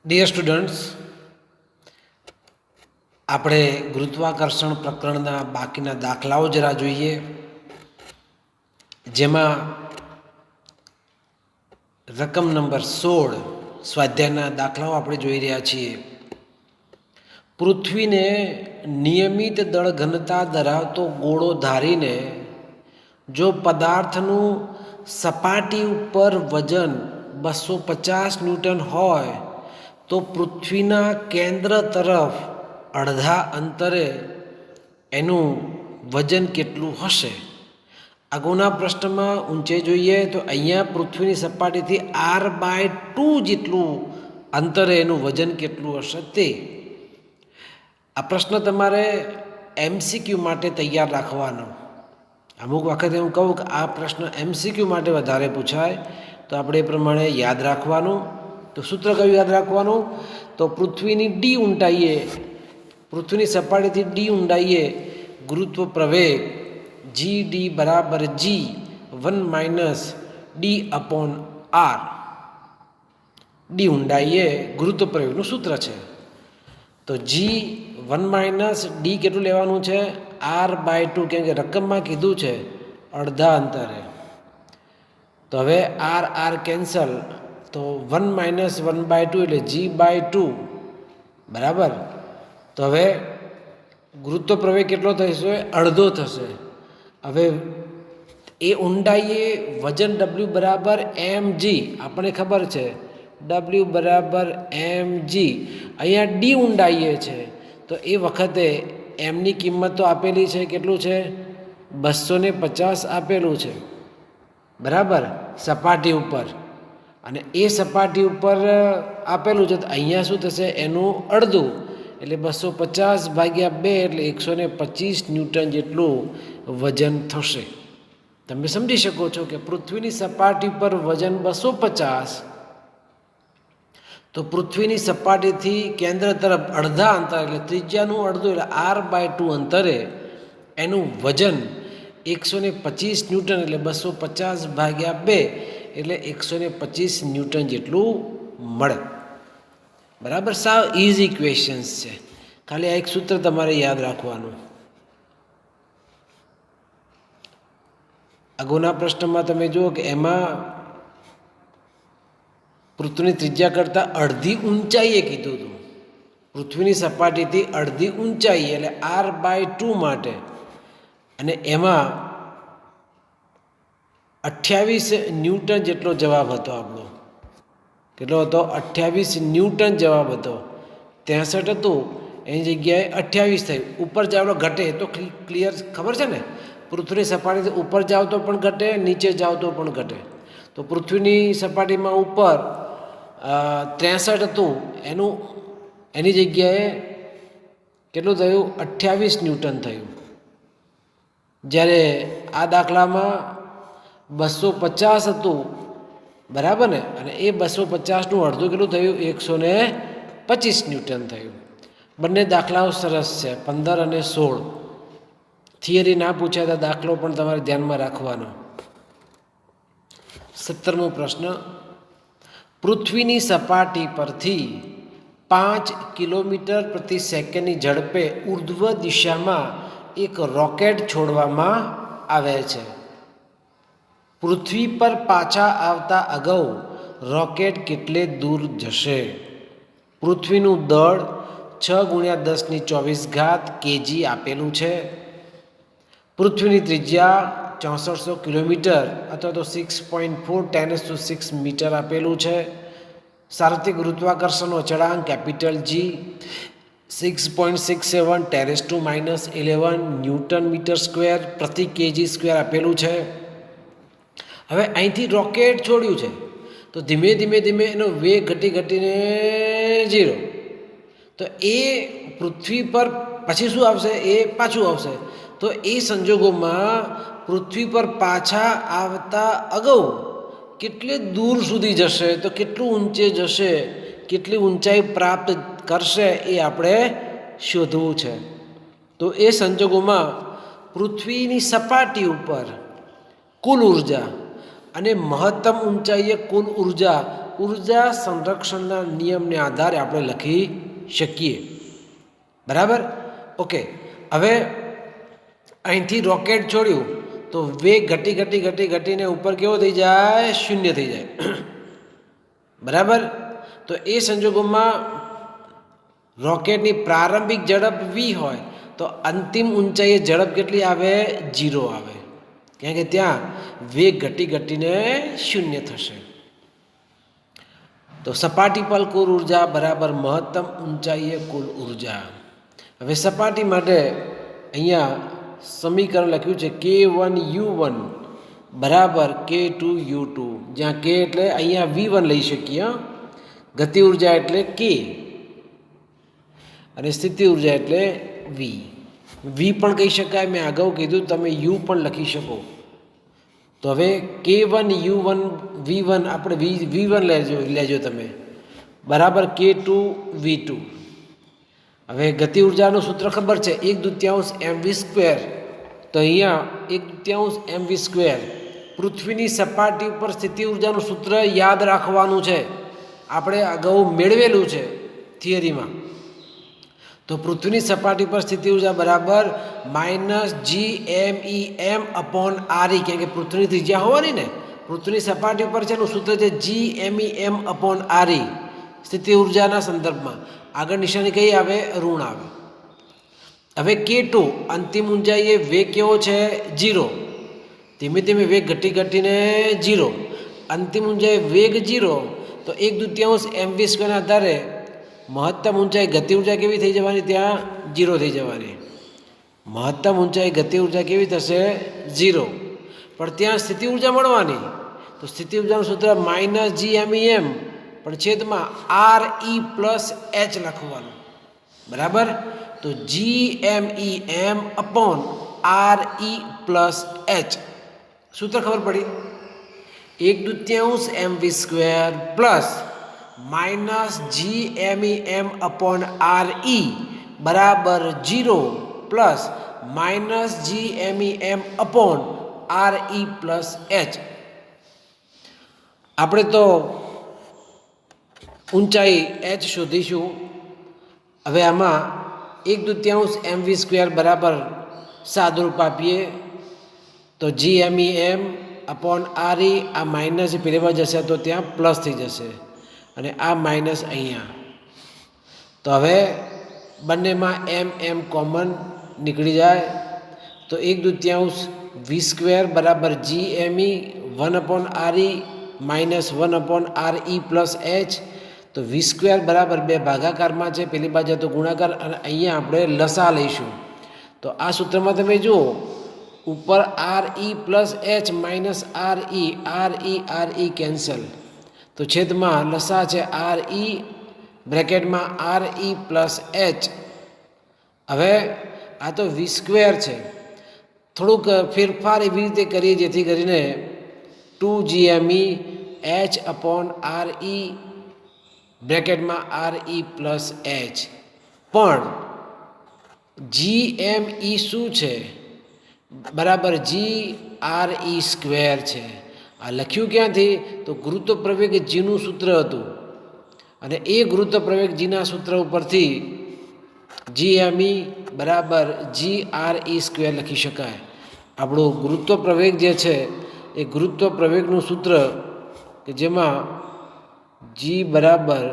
Dear students, આપણે ગુરુત્વાકર્ષણ પ્રકરણના બાકીના દાખલાઓ જરા જોઈએ, જેમાં રકમ નંબર 16 સ્વાધ્યાયના દાખલાઓ આપણે જોઈ રહ્યા છીએ. પૃથ્વીને નિયમિત દળ ઘનતા ધરાવતો ગોળો ધારીને જો પદાર્થનું સપાટી ઉપર વજન 250 ન્યૂટન હોય તો પૃથ્વીના કેન્દ્ર તરફ અડધા અંતરે એનું વજન કેટલું હશે? અગાઉના પ્રશ્નમાં ઊંચે જોઈએ તો અહીંયા પૃથ્વીની સપાટીથી r/2 જેટલું અંતરે એનું વજન કેટલું હશે તે. આ પ્રશ્ન તમારે MCQ માટે તૈયાર રાખવાનો. અમુક વખતે હું કહું કે આ પ્રશ્ન MCQ માટે વધારે પૂછાય તો આપણે એ પ્રમાણે યાદ રાખવાનું. તો સૂત્ર કયું યાદ રાખવાનું? તો પૃથ્વીની પૃથ્વીની સપાટીથી d ઊંડાઈએ ગુરુત્વ પ્રવેગ GD બરાબર G1 - d/r. d ઊંડાઈએ ગુરુત્વ પ્રવેગનું સૂત્ર છે. તો G1 - d કેટલું લેવાનું છે? r/2, કેમ કે રકમમાં કીધું છે અડધા અંતરે. તો હવે r કેન્સલ, તો 1 - 1/2 એટલે G/2 બરાબર. તો હવે ગુરુત્વ પ્રવેગ કેટલો થશે? અડધો થશે. હવે એ ઊંડાઈએ વજન W બરાબર mg, આપણને ખબર છે W બરાબર mg. અહીંયા d ઊંડાઈએ છે તો એ વખતે એમની કિંમત તો આપેલી છે, કેટલું છે? 250 આપેલું છે બરાબર સપાટી ઉપર, અને એ સપાટી ઉપર આપેલું છે. તો અહીંયા શું થશે? એનું અડધું એટલે 250 ભાગ્યા 2 એટલે 125 ન્યૂટન જેટલું વજન થશે. તમે સમજી શકો છો કે પૃથ્વીની સપાટી પર વજન 250, તો પૃથ્વીની સપાટીથી કેન્દ્ર તરફ અડધા અંતર એટલે ત્રિજ્યાનું અડધું એટલે r/2 અંતરે એનું વજન 125 ન્યૂટન એટલે 250 ભાગ્યા 2 એટલે 125 ન્યૂટન જેટલું મળે. બરાબર. સાવ ઇઝી ક્વેશ્ચન્સ છે. ખાલી આ એક સૂત્ર તમારે યાદ રાખવાનું. અગાઉના પ્રશ્નમાં તમે જુઓ કે એમાં પૃથ્વીની ત્રિજ્યા કરતાં અડધી ઊંચાઈએ કીધું હતું. પૃથ્વીની સપાટીથી અડધી ઊંચાઈ એટલે r/2 માટે, અને એમાં 28 ન્યૂટન જેટલો જવાબ હતો આપણો. કેટલો હતો? 28 ન્યૂટન જવાબ હતો. 63 હતું એની જગ્યાએ 28 થયું. ઉપર જાવ ઘટે તો ક્લિયર ખબર છે ને? પૃથ્વીની સપાટીથી ઉપર જાવ તો પણ ઘટે, નીચે જાવ તો પણ ઘટે. તો પૃથ્વીની સપાટીમાં ઉપર 63 હતું, એની જગ્યાએ કેટલું થયું? 28 ન્યૂટન થયું. જ્યારે આ દાખલામાં 250 હતું બરાબર ને, અને એ 250નું અડધું કેટલું થયું? 125 ન્યૂટન થયું. બંને દાખલાઓ સરસ છે, 15 અને 16. થિયરી ના પૂછાય તો દાખલો પણ તમારે ધ્યાનમાં રાખવાનો. 17મો પ્રશ્ન. પૃથ્વીની સપાટી પરથી 5 કિલોમીટર પ્રતિ સેકન્ડની ઝડપે ઉર્ધ્વ દિશામાં એક રોકેટ છોડવામાં આવે છે. પૃથ્વી પર પાછા આવતા અગાઉ રોકેટ કેટલે દૂર જશે? પૃથ્વીનું દળ 6 × 1024 kg આપેલું છે. પૃથ્વીની ત્રિજ્યા 6400 કિલોમીટર અથવા તો 6.4 × 10⁶ મીટર આપેલું છે. સાર્વત્રિક ગુરુત્વાકર્ષણનો અચળાંક capital G 6.67 × 10⁻11 newton metre square પ્રતિ kg² આપેલું છે. હવે અહીંથી રોકેટ છોડ્યું છે તો ધીમે ધીમે એનો વેગ ઘટીને 0. તો એ પૃથ્વી પર પછી શું આવશે? એ પાછું આવશે. તો એ સંજોગોમાં પૃથ્વી પર પાછા આવતા અગાઉ કેટલે દૂર સુધી જશે, તો કેટલું ઊંચે જશે, કેટલી ઊંચાઈ પ્રાપ્ત કરશે એ આપણે શોધવું છે. તો એ સંજોગોમાં પૃથ્વીની સપાટી ઉપર કુલ ઉર્જા અને મહત્તમ ઊંચાઈએ કુલ ઉર્જા ઉર્જા સંરક્ષણના નિયમને આધારે આપણે લખી શકીએ. બરાબર. ઓકે, હવે અહીંથી રોકેટ છોડ્યું તો વેગ ઘટીને ઉપર કેવો થઈ જાય? શૂન્ય થઈ જાય. બરાબર. તો એ સંજોગોમાં રોકેટની પ્રારંભિક ઝડપ v હોય તો અંતિમ ઊંચાઈએ ઝડપ કેટલી આવે? 0 આવે, કારણ કે ત્યાં વેગ ઘટીને શૂન્ય થશે. તો સપાટી પર કુલ ઉર્જા બરાબર મહત્તમ ઊંચાઈએ કુલ ઉર્જા. હવે સપાટી માટે અહીંયા સમીકરણ લખ્યું છે k1u1 બરાબર k2u2, જ્યાં k એટલે અહીંયા v1 લઈ શકીએ, ગતિ ઉર્જા એટલે k અને સ્થિતિ ઉર્જા એટલે v. v પણ કહી શકાય, મેં અગાઉ કીધું તમે u પણ લખી શકો. તો હવે k1u1 v1 આપણે v1 લેજો તમે બરાબર k2v2. હવે ગતિ ઉર્જાનું સૂત્ર ખબર છે 1/2 mv². તો અહીંયા 1/2 mv². પૃથ્વીની સપાટી ઉપર સ્થિતિ ઉર્જાનું સૂત્ર યાદ રાખવાનું છે, આપણે અગાઉ મેળવેલું છે થિયરીમાં. તો પૃથ્વીની સપાટી પર સ્થિતિ ઉર્જા બરાબર -gmem/re, કેમ કે પૃથ્વીની ત્રિજ્યા હોવાની ને, પૃથ્વીની સપાટી ઉપર છે એનું સૂત્ર છે gmem/re સ્થિતિ ઉર્જાના સંદર્ભમાં. આગળ નિશાની કઈ આવે? ઋણ આવે. હવે k2 અંતિમ ઊંચાઈએ વેગ કેવો છે? 0. ધીમે ધીમે વેગ ઘટીને 0. અંતિમ ઊંચાઈએ વેગ 0 તો 1/2 mv² ના આધારે મહત્તમ ઊંચાઈ ગતિ ઉર્જા કેવી થઈ જવાની? ત્યાં 0 થઈ જવાની. મહત્તમ ઊંચાઈ ગતિ ઉર્જા કેવી થશે? 0. પણ ત્યાં સ્થિતિ ઉર્જા મળવાની, તો સ્થિતિ ઉર્જાનું સૂત્ર -gmem પણ છેદમાં re+h લખવાનું. બરાબર. તો gmem/re+h સૂત્ર ખબર પડી? 1/2 mv² પ્લસ -gmem/re બરાબર 0 પ્લસ -gmem/re+h. આપણે તો ઊંચાઈ h શોધીશું. હવે આમાં 1/2 mv² બરાબર સાદુરૂપ આપીએ તો gmem/re, આ માઇનસ પેલી બાજુ જશે તો ત્યાં પ્લસ થઈ જશે અને આ માઇનસ અહીંયા. તો હવે બંનેમાં m કોમન નીકળી જાય તો 1/2 v² બરાબર gme 1/re -1/re+h. તો v² બરાબર 2 ભાગાકારમાં છે, પેલી બાજુ તો ગુણાકાર, અને અહીંયા આપણે લસા લઈશું. તો આ સૂત્રમાં તમે જુઓ ઉપર re+h -re કેન્સલ, તો છેદમાં લસા છે re બ્રેકેટમાં re+h. હવે આ તો v² છે, થોડુંક ફેરફાર એવી રીતે કરીએ જેથી કરીને 2gme h/re બ્રેકેટમાં re+h. પણ gme શું છે? બરાબર gre² છે. આ લખ્યું ક્યાંથી? તો ગુરુત્વ પ્રવેગ જીનું સૂત્ર હતું, અને એ ગુરુત્વ પ્રવેગ જીના સૂત્ર ઉપરથી gme બરાબર gre² લખી શકાય. આપણું ગુરુત્વ પ્રવેગ જે છે એ ગુરુત્વ પ્રવેગનું સૂત્ર કે જેમાં g બરાબર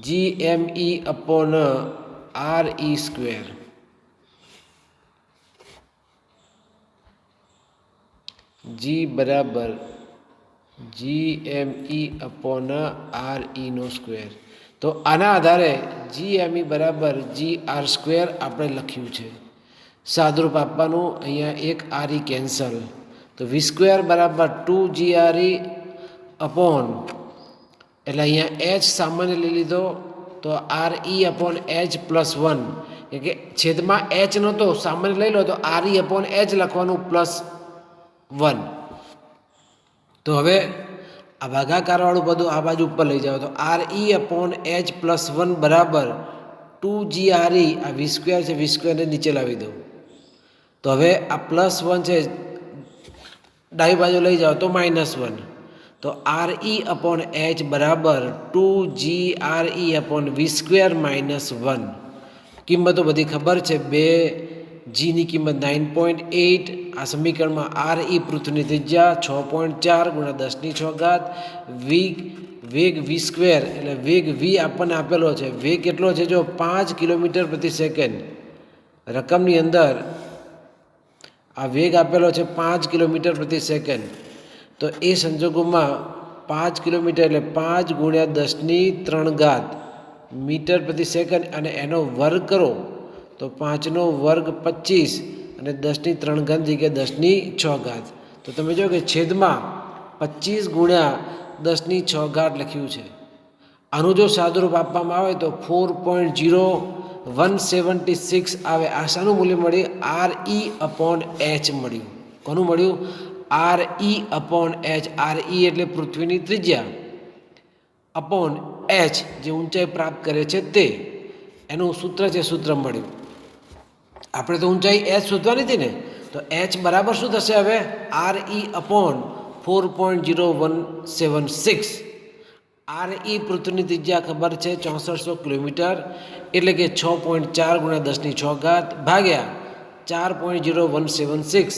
gme/re², g બરાબર gme/re². તો આના આધારે gme બરાબર gr² આપણે લખ્યું છે. સાદુરૂપ આપવાનું, અહીંયા એક re કેન્સલ, તો v² બરાબર 2gre એટલે અહીંયા h સામાન્ય લઈ લીધો તો re/h+1, કે છેદમાં h નહોતો, સામાન્ય લઈ લો તો re/h લખવાનું +1. તો હવે આ ભાગાકારવાળું બધું આ બાજુ ઉપર લઈ જાઓ તો re/h+1 બરાબર 2gre, આ v² છે, v² ને નીચે લાવી દો. તો હવે આ +1 છે ડાબી બાજુ લઈ જાઓ તો -1, તો RE/H બરાબર 2GRE/V²-1. કિંમતો બધી ખબર છે. 2 જીની કિંમત 9.8. આ સમીકરણમાં RE પૃથ્વીની ત્રિજ્યા 6.4 × 10⁶. વેગ v², એટલે વેગ v આપણને આપેલો છે. વેગ કેટલો છે? જો 5 કિલોમીટર પ્રતિ સેકન્ડ. રકમની અંદર આ વેગ આપેલો છે 5 કિલોમીટર પ્રતિ સેકન્ડ. તો એ સંજોગોમાં 5 કિલોમીટર એટલે 5 × 10⁻³ મીટર પ્રતિ સેકન્ડ, અને એનો વર્ગ કરો તો 5નો વર્ગ 25 અને 10⁻³ જગ્યાએ 10⁶. તો તમે જો કે છેદમાં 25 × 10⁶ લખ્યું છે. આનું જો સાદુરૂપ આપવામાં આવે તો 4.0176 આવે. આ શાનું મૂલ્ય મળ્યું? RE/H મળ્યું. કોનું મળ્યું? RE/H. RE એટલે પૃથ્વીની ત્રિજ્યા અપોન H જે ઊંચાઈ પ્રાપ્ત કરે છે તે, એનું સૂત્ર છે, સૂત્ર મળ્યું. આપણે તો ઊંચાઈ H શોધવાની હતી ને, તો H બરાબર શું થશે હવે? RE/4.0176. RE પૃથ્વીની ત્રિજ્યા ખબર છે 6400 કિલોમીટર, એટલે કે 6.4 × 10⁶ ભાગ્યા 4.0176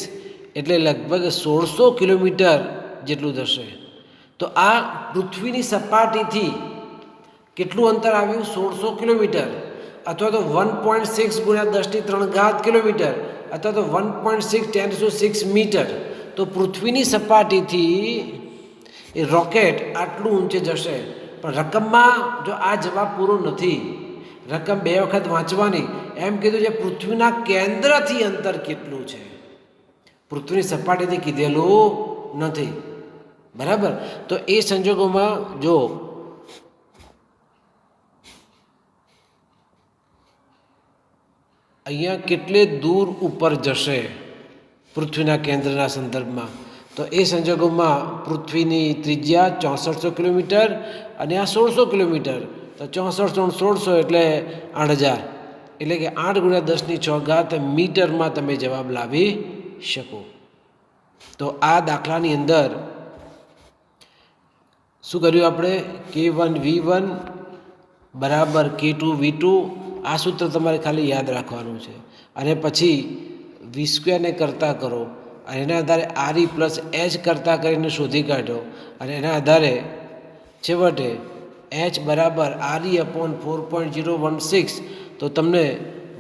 એટલે લગભગ 1600 કિલોમીટર જેટલું થશે. તો આ પૃથ્વીની સપાટીથી કેટલું અંતર આવ્યું? 1600 કિલોમીટર, અથવા તો 1.6 × 10⁻³ કિલોમીટર, અથવા તો 1.6 × 10⁶ મીટર. તો પૃથ્વીની સપાટીથી એ રોકેટ આટલું ઊંચે જશે. પણ રકમમાં જો આ જવાબ પૂરો નથી, રકમ 2 વખત વાંચવાની. એમ કીધું છે પૃથ્વીના કેન્દ્રથી અંતર કેટલું છે, પૃથ્વીની સપાટીથી કીધેલું નથી. બરાબર? તો એ સંજોગોમાં જો અહીંયા કેટલે દૂર ઉપર જશે પૃથ્વીના કેન્દ્રના સંદર્ભમાં, તો એ સંજોગોમાં પૃથ્વીની ત્રિજ્યા 6400 કિલોમીટર અને આ 1600 કિલોમીટર. તો 6400 1600 એટલે 8000, એટલે કે 8 × 10⁶ મીટરમાં તમે જવાબ લાવી શકો. તો આ દાખલાની અંદર શું કર્યું આપણે? K1V1 બરાબર K2V2. આ સૂત્ર તમારે ખાલી યાદ રાખવાનું છે. અને પછી v² ને કરતા કરો, અને એના આધારે RE/H કરતા કરીને શોધી કાઢો, અને એના આધારે છેવટે H બરાબર RE/4.016. તો તમને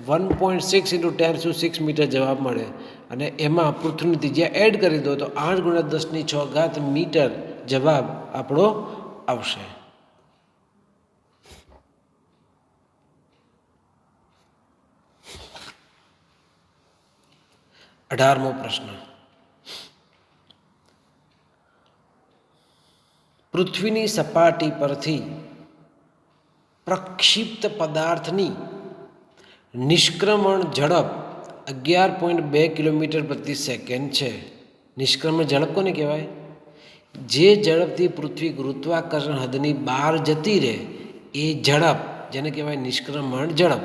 1.6 × 10⁶ મીટર જવાબ મળે. અને એમાં પૃથ્વીની ત્રિજ્યા એડ કરી દો તો 8 × 10⁶ મીટર જવાબ આપણો આવશે. અઢારમો પ્રશ્ન. પૃથ્વીની સપાટી પરથી પ્રક્ષિપ્ત પદાર્થની નિષ્ક્રમણ ઝડપ 11.2 કિલોમીટર પ્રતિ સેકન્ડ છે. નિષ્ક્રમણ ઝડપ કોને કહેવાય? જે ઝડપથી પૃથ્વી ગુરુત્વાકર્ષણ હદની બહાર જતી રહે એ ઝડપ, જેને કહેવાય નિષ્ક્રમણ ઝડપ.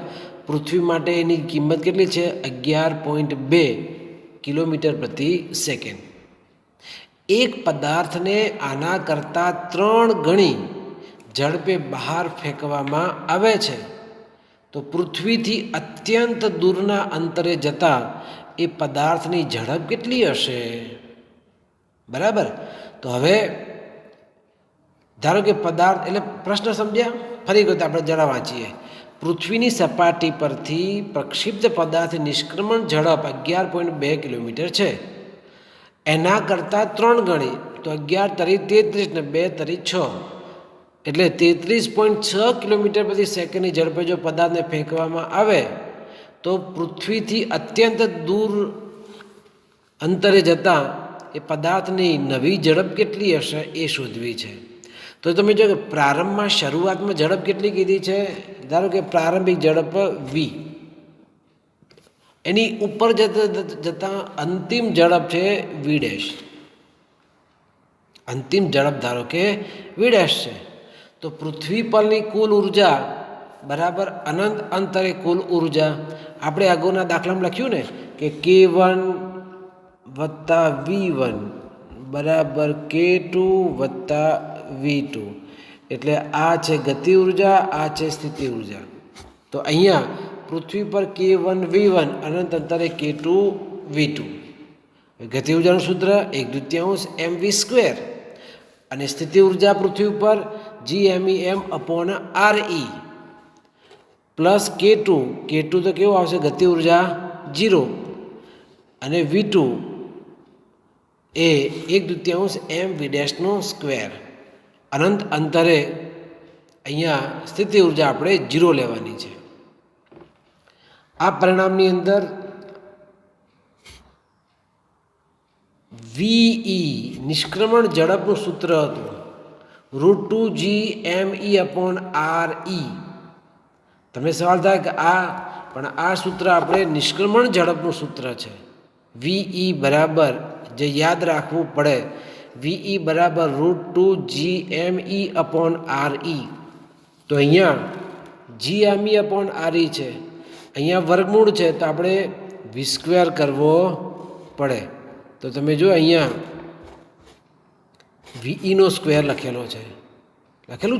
પૃથ્વી માટે એની કિંમત કેટલી છે? 11.2 કિલોમીટર પ્રતિ સેકન્ડ. એક પદાર્થને આના કરતાં 3 ગણી ઝડપે બહાર ફેંકવામાં આવે છે તો પૃથ્વીથી અત્યંત દૂરના અંતરે જતાં એ પદાર્થની ઝડપ કેટલી હશે? બરાબર? તો હવે ધારો કે પદાર્થ, એટલે પ્રશ્ન સમજ્યા? ફરી વખત આપણે જરા વાંચીએ. પૃથ્વીની સપાટી પરથી પ્રક્ષિપ્ત પદાર્થ નિષ્ક્રમણ ઝડપ 11.2 કિલોમીટર છે. એના કરતાં 3 ગણી, તો 11 તરી 33 ને 2 તરી 6, એટલે 33.6 કિલોમીટર પ્રતિ સેકન્ડની ઝડપે જો પદાર્થને ફેંકવામાં આવે તો પૃથ્વીથી અત્યંત દૂર અંતરે જતાં એ પદાર્થની નવી ઝડપ કેટલી હશે એ શોધવી છે. તો તમે જો કે પ્રારંભમાં શરૂઆતમાં ઝડપ કેટલી કીધી છે? ધારો કે પ્રારંભિક ઝડપ v, એની ઉપર જતાં અંતિમ ઝડપ છે v ડેશ. અંતિમ ઝડપ ધારો કે v ડેશ છે. તો પૃથ્વી પરની કુલ ઉર્જા બરાબર અનંત અંતરે કુલ ઉર્જા. આપણે અગાઉના દાખલામાં લખ્યું ને કે K1 + V1 બરાબર K2 વત્તા V2 એટલે આ છે ગતિ ઉર્જા, આ છે સ્થિતિ ઉર્જા. તો અહીંયા પૃથ્વી પર K1 V1 અનંત અંતરે K2 V2. ગતિ ઉર્જાનું સૂત્ર 1/2 mv², અને સ્થિતિ ઉર્જા પૃથ્વી ઉપર GMEM/RE પ્લસ K2 તો કેવું આવશે ગતિ ઉર્જા 0, અને V2 એ 1/2 mv². અનંત અંતરે અહીંયા સ્થિતિ ઉર્જા આપણે 0 લેવાની છે. આ પરિણામની અંદર VE નિષ્ક્રમણ ઝડપનું સૂત્ર હતું √2gME/RE. તમને સવાલ થાય કે આ સૂત્ર આપણે નિષ્ક્રમણ ઝડપનું સૂત્ર છે. VE બરાબર, જે યાદ રાખવું પડે, VE બરાબર √2gME/RE. તો અહીંયા GME/RE છે, અહીંયા વર્ગમૂળ છે, તો આપણે V² કરવો પડે. તો તમે જો અહીંયા VE નો સ્ક્વેર લખેલું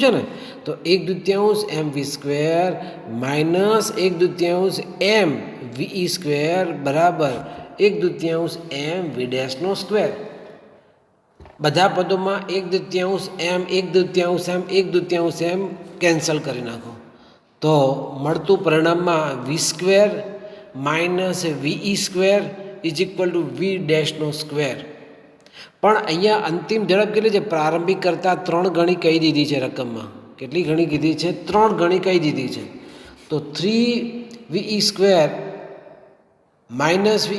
છે ને, તો 1/2 mv² માઇનસ 1/2 mve² બરાબર 1/2 mv². બધા પદોમાં 1/2 m કેન્સલ કરી નાખો, તો મળતું પરિણામમાં V² માઇનસ VE² v'². પણ અહીંયા અંતિમ ઝડપ કેટલી છે? પ્રારંભિક કરતાં 3 ગણી કહી દીધી છે રકમમાં. કેટલી ગણી કીધી છે? 3 ગણી કહી દીધી છે. તો 3ve² માઇનસ ve²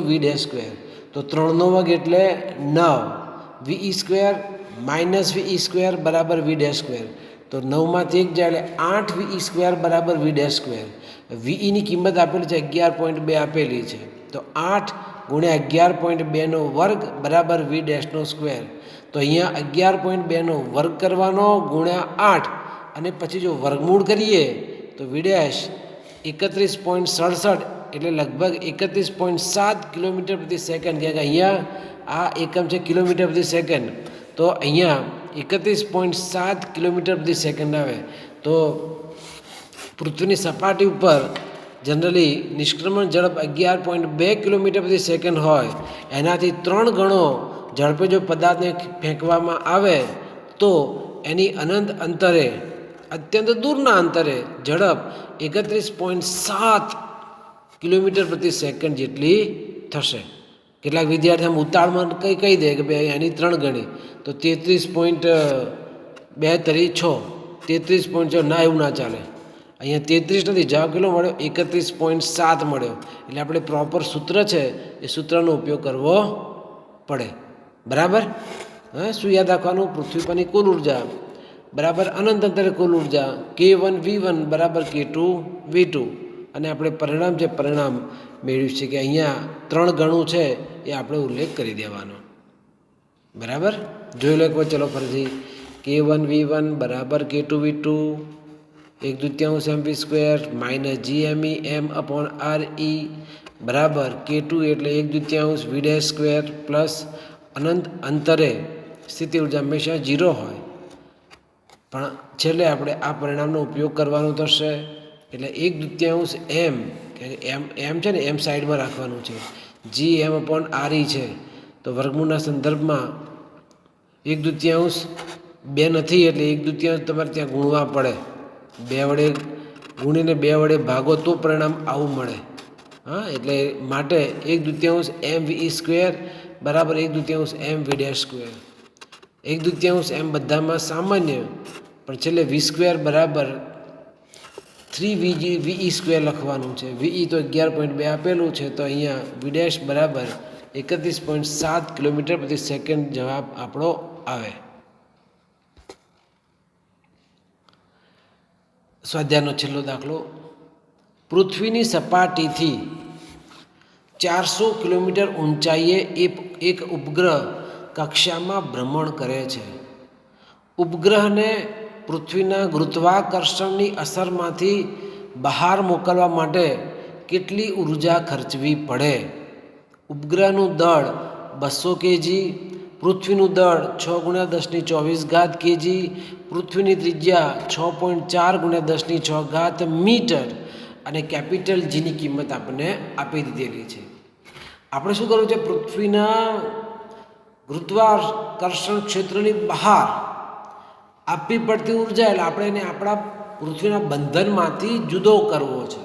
v'². તો 3નો વર્ગ એટલે 9, ve² માઇનસ ve² બરાબર v'². તો 9માંથી 1 જાય એટલે 8ve² બરાબર v'². VEની કિંમત આપેલી છે 11.2 આપેલી છે. તો 8 ગુણ્યા 11.2નો વર્ગ બરાબર v'². તો અહીંયા 11.2નો વર્ગ કરવાનો ગુણ્યા 8, અને પછી જો વર્ગમૂળ કરીએ તો v' 31.67 એટલે લગભગ 31.7 કિલોમીટર પ્રતિ સેકન્ડ. કે અહીંયા આ એકમ છે કિલોમીટર પ્રતિ સેકન્ડ, તો અહીંયા 31.7 કિલોમીટર પ્રતિ સેકન્ડ આવે. તો પૃથ્વીની સપાટી ઉપર જનરલી નિષ્ક્રમણ ઝડપ 11.2 કિલોમીટર પ્રતિ સેકન્ડ હોય, એનાથી 3 ગણો ઝડપે જો પદાર્થને ફેંકવામાં આવે તો એની અનંત અંતરે, અત્યંત દૂરના અંતરે ઝડપ 31.7 કિલોમીટર પ્રતિ સેકન્ડ જેટલી થશે. કેટલાક વિદ્યાર્થી આમ ઉતાળમાં કહી દે કે ભાઈ એની 3 ગણી, તો 33.2 33.6 ના, એવું ના ચાલે. અહીંયા 33 નથી, જવાબ કેટલો મળ્યો? 31.7 મળ્યો. એટલે આપણે પ્રોપર સૂત્ર છે એ સૂત્રનો ઉપયોગ કરવો પડે. બરાબર? શું યાદ રાખવાનું? પૃથ્વી પરની કુલ ઉર્જા બરાબર અનંત અંતરે કુલ ઉર્જા K1 V1 બરાબર K2 V2. અને આપણે પરિણામ મેળવ્યું છે કે અહીંયા 3 ગણું છે એ આપણે ઉલ્લેખ કરી દેવાનો. બરાબર? જોઈ લો એકવાર, ચલો ફરીથી. K1 V1 બરાબર K2 V2 1/2 mv² minus GMEM/RE બરાબર K2 એટલે 1/2 v'² પ્લસ અનંત અંતરે સ્થિતિ ઉર્જા હંમેશા 0 હોય, પણ છેલ્લે આપણે આ પરિણામનો ઉપયોગ કરવાનો થશે. એટલે 1/2 m છે ને, m સાઈડમાં રાખવાનું છે, GM/RE છે. તો વર્ગમૂળના સંદર્ભમાં 1/2 2 નથી, એટલે 1/2 તમારે ત્યાં ગુણવા પડે. 2 વડે ગુણીને 2 વડે ભાગો તો પરિણામ આવું મળે. એટલે માટે 1/2 mve² બરાબર 1/2 mv'². 1/2 m બધામાં સામાન્ય, પણ છેલ્લે v² બરાબર 3ve² લખવાનું છે. VE તો 11.2 આપેલું છે, તો અહીંયા v' બરાબર 31.7 કિલોમીટર પ્રતિ સેકન્ડ જવાબ આપણો આવે. સ્વાધ્યાયનો છેલ્લો દાખલો. પૃથ્વીની સપાટીથી 400 કિલોમીટર ઊંચાઈએ એક ઉપગ્રહ કક્ષામાં ભ્રમણ કરે છે. ઉપગ્રહને પૃથ્વીના ગુરુત્વાકર્ષણની અસરમાંથી બહાર મોકલવા માટે કેટલી ઉર્જા ખર્ચવી પડે? ઉપગ્રહનું દળ 200 kg પૃથ્વીનું દળ 6 × 10⁻24 kg, પૃથ્વીની ત્રિજ્યા 6.4 × 10⁻6 મીટર અને કેપિટલ જીની કિંમત આપણને આપી દીધેલી છે. આપણે શું કરવું છે? પૃથ્વીના ગુરુત્વાકર્ષણ ક્ષેત્રની બહાર આપવી પડતી ઉર્જા, એટલે આપણે એને આપણા પૃથ્વીના બંધનમાંથી જુદો કરવો છે.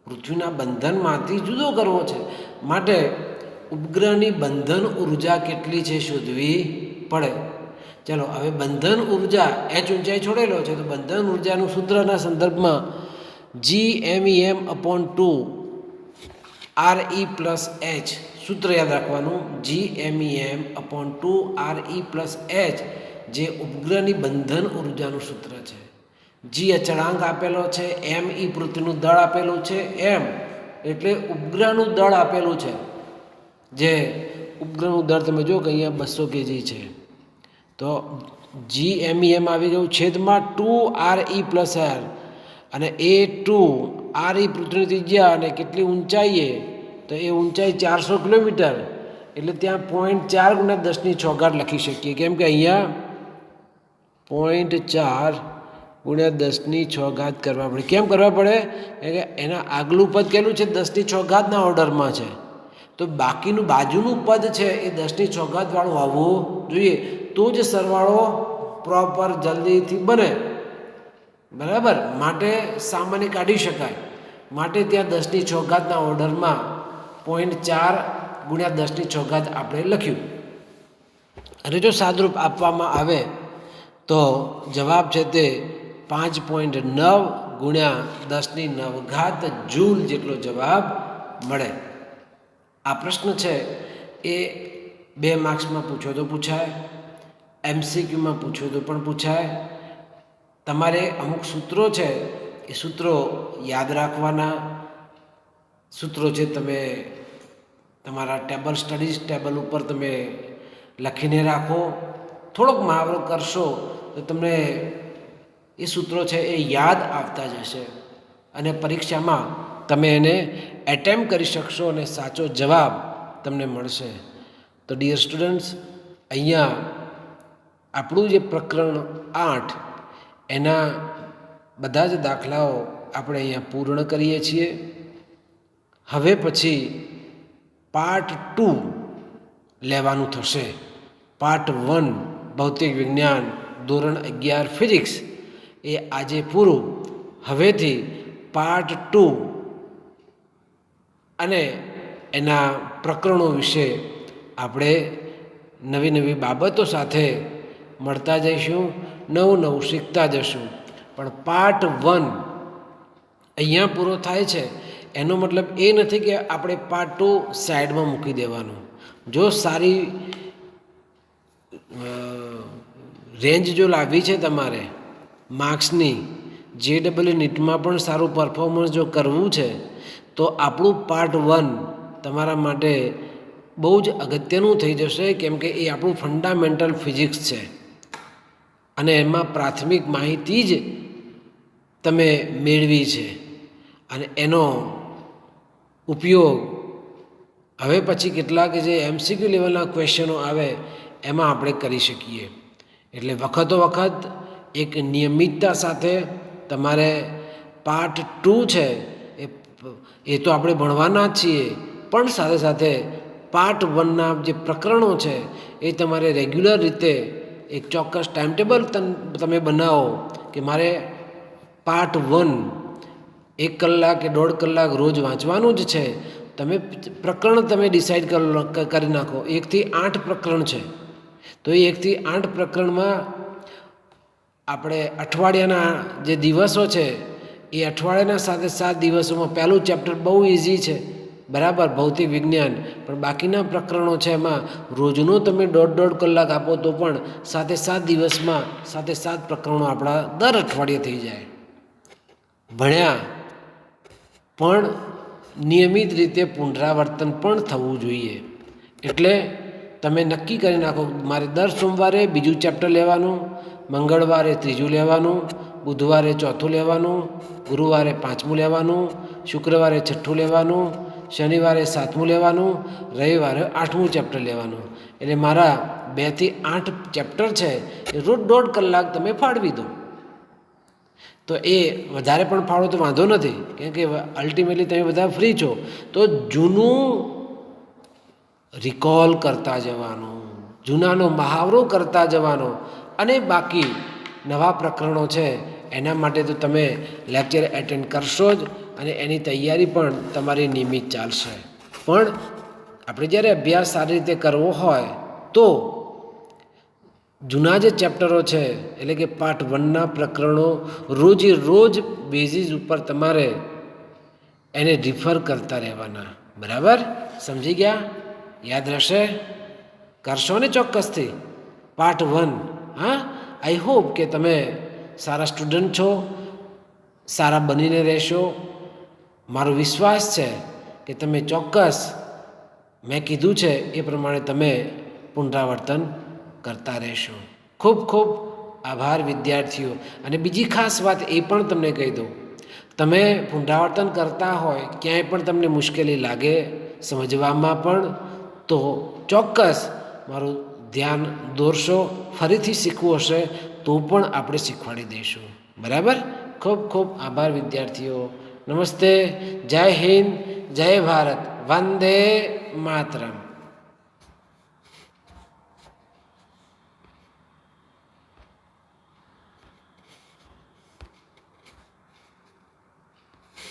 પૃથ્વીના બંધનમાંથી જુદો કરવો છે માટે ઉપગ્રહની બંધન ઉર્જા કેટલી છે શોધવી પડે. ચાલો હવે બંધન ઉર્જા h ઊંચાઈ છોડેલો છે તો બંધન ઉર્જાનું સૂત્રના સંદર્ભમાં Gmem/2 Re+H સૂત્ર યાદ રાખવાનું. Gmem/2 Re+H જે ઉપગ્રહની બંધન ઉર્જાનું સૂત્ર છે. G અચળાંક આપેલો છે, m e પૃથ્વીનું દળ આપેલું છે, m એટલે ઉપગ્રહનું દળ આપેલું છે. જે ઉપગ્રહનું દળ તમે જો કે અહીંયા 200 kg છે તો Gmem આવી ગયું છેદમાં 2 Re+R અને A2 Re પૃથ્વીની ત્રિજ્યા અને કેટલી ઊંચાઈએ તો એ ઊંચાઈ 400 કિલોમીટર એટલે ત્યાં 0.4 × 10⁻6 લખી શકીએ. કેમ કે અહીંયા 0.4 × 10⁻6 કરવા પડે. કેમ કરવા પડે? કે એના આગલું પદ કેટલું છે? 10⁻6 ઓર્ડરમાં છે તો બાકીનું બાજુનું પદ છે એ 10⁻6 વાળું આવવું જોઈએ તો જ સરવાળો પ્રોપર જલ્દીથી બને. બરાબર? માટે સામાન્ય કાઢી શકાય માટે ત્યાં 10⁻6 ઓર્ડરમાં 0.4 × 10⁻6 આપણે લખ્યું. અને જો સાદરૂપ આપવામાં આવે તો જવાબ છે તે 5.9 × 10⁹ જૂલ જેટલો જવાબ મળે. આ પ્રશ્ન છે એ 2 માર્ક્સમાં પૂછો તો પૂછાય, MCQમાં પૂછો તો પણ પૂછાય. તમારે અમુક સૂત્રો છે એ સૂત્રો યાદ રાખવાના. સૂત્રો છે તમે તમારા ટેબલ સ્ટડીઝ ટેબલ ઉપર તમે લખીને રાખો. થોડોક મહાવરો કરશો તો તમને એ સૂત્રો છે એ યાદ આવતા જશે અને પરીક્ષામાં તમે એને એટેમ્પ કરી શકશો અને સાચો જવાબ તમને મળશે. તો ડિયર સ્ટુડન્ટ્સ, અહીંયા આપણું જે પ્રકરણ 8 એના બધા જ દાખલાઓ આપણે અહીંયા પૂર્ણ કરીએ છીએ. હવે પછી પાર્ટ 2 લેવાનું થશે. પાર્ટ 1 ભૌતિક વિજ્ઞાન ધોરણ 11 ફિઝિક્સ એ આજે પૂરું. હવેથી પાર્ટ 2 અને એના પ્રકરણો વિશે આપણે નવી નવી બાબતો સાથે મળતા જઈશું, નવું નવું શીખતા જશું. પણ પાર્ટ 1 અહીંયા પૂરો થાય છે એનો મતલબ એ નથી કે આપણે પાર્ટ 2 સાઈડમાં મૂકી દેવાનું. જો સારી રેન્જ જો લાવવી છે તમારે માર્ક્સની, JEE નીટમાં પણ સારું પરફોર્મન્સ જો કરવું છે તો આપણું પાર્ટ 1 તમારા માટે બહુ જ અગત્યનું થઈ જશે. કેમ કે એ આપણું ફંડામેન્ટલ ફિઝિક્સ છે અને એમાં પ્રાથમિક માહિતી જ તમે મેળવી છે અને એનો ઉપયોગ હવે પછી કેટલાક જે MCQ લેવલના ક્વેશ્ચનો આવે એમાં આપણે કરી શકીએ. એટલે વખતો વખત એક નિયમિતતા સાથે તમારે પાર્ટ 2 છે એ તો આપણે ભણવાના જ છીએ, પણ સાથે સાથે પાર્ટ 1ના જે પ્રકરણો છે એ તમારે રેગ્યુલર રીતે એક ચોક્કસ ટાઈમટેબલ તમે બનાવો કે મારે પાર્ટ 1 1 કલાક કે 1.5 કલાક રોજ વાંચવાનું જ છે. તમે પ્રકરણ તમે ડિસાઈડ કરી નાખો. 1 થી 8 પ્રકરણ છે તો એ 1 થી 8 પ્રકરણમાં આપણે અઠવાડિયાના જે દિવસો છે એ અઠવાડિયાના સાથે 7 દિવસોમાં પહેલું ચેપ્ટર બહુ ઇઝી છે, બરાબર, ભૌતિક વિજ્ઞાન. પણ બાકીના પ્રકરણો છે એમાં રોજનો તમે 1.5 કલાક આપો તો પણ 7 દિવસમાં 7 પ્રકરણો આપણા દર અઠવાડિયે થઈ જાય. ભણ્યા પણ નિયમિત રીતે પુનરાવર્તન પણ થવું જોઈએ. એટલે તમે નક્કી કરી નાખો મારે દર સોમવારે બીજું ચેપ્ટર લેવાનું, મંગળવારે ત્રીજું લેવાનું, બુધવારે ચોથું લેવાનું, ગુરુવારે પાંચમું લેવાનું, શુક્રવારે છઠ્ઠું લેવાનું, શનિવારે 7મું લેવાનું, રવિવારે 8મું ચેપ્ટર લેવાનું. એટલે મારા 2 થી 8 ચેપ્ટર છે એ રોજ 1.5 કલાક તમે ફાળવી દો. તો એ વધારે પણ ફાળો તો વાંધો નથી, કેમ કે અલ્ટિમેટલી તમે બધા ફ્રી છો. તો જૂનું રિકોલ કરતા જવાનું, જૂનાનો મહાવરો કરતા જવાનો, અને બાકી નવા પ્રકરણો છે એના માટે તો તમે લેક્ચર એટેન્ડ કરશો જ, અને એની તૈયારી પણ તમારી નિયમિત ચાલશે. પણ આપણે જ્યારે અભ્યાસ સારી રીતે કરવો હોય તો જૂના જે ચેપ્ટરો છે એટલે કે પાર્ટ 1ના પ્રકરણો રોજે રોજ બેઝિસ ઉપર તમારે એને રિફર કરતા રહેવાના. બરાબર? સમજી ગયા? યાદ રહેશે? કરશો ને ચોક્કસથી પાર્ટ 1. હા, આઈ હોપ કે તમે સારા સ્ટુડન્ટ છો, સારા બનીને રહેશો. મારો વિશ્વાસ છે કે તમે ચોક્કસ મેં કીધું છે એ પ્રમાણે તમે પુનરાવર્તન કરતા રહેશો. ખૂબ ખૂબ આભાર વિદ્યાર્થીઓ. અને બીજી ખાસ વાત એ પણ તમને કહી દઉં, તમે પુનરાવર્તન કરતા હોય, ક્યાંય પણ તમને મુશ્કેલી લાગે સમજવામાં પણ, તો ચોક્કસ મારું ધ્યાન દોરશો. ફરીથી શીખવું હશે તો પણ આપણે શીખવાડી દઈશું. બરાબર? ખૂબ ખૂબ આભાર વિદ્યાર્થીઓ. નમસ્તે. જય હિન્દ, જય ભારત, વંદે માતરમ.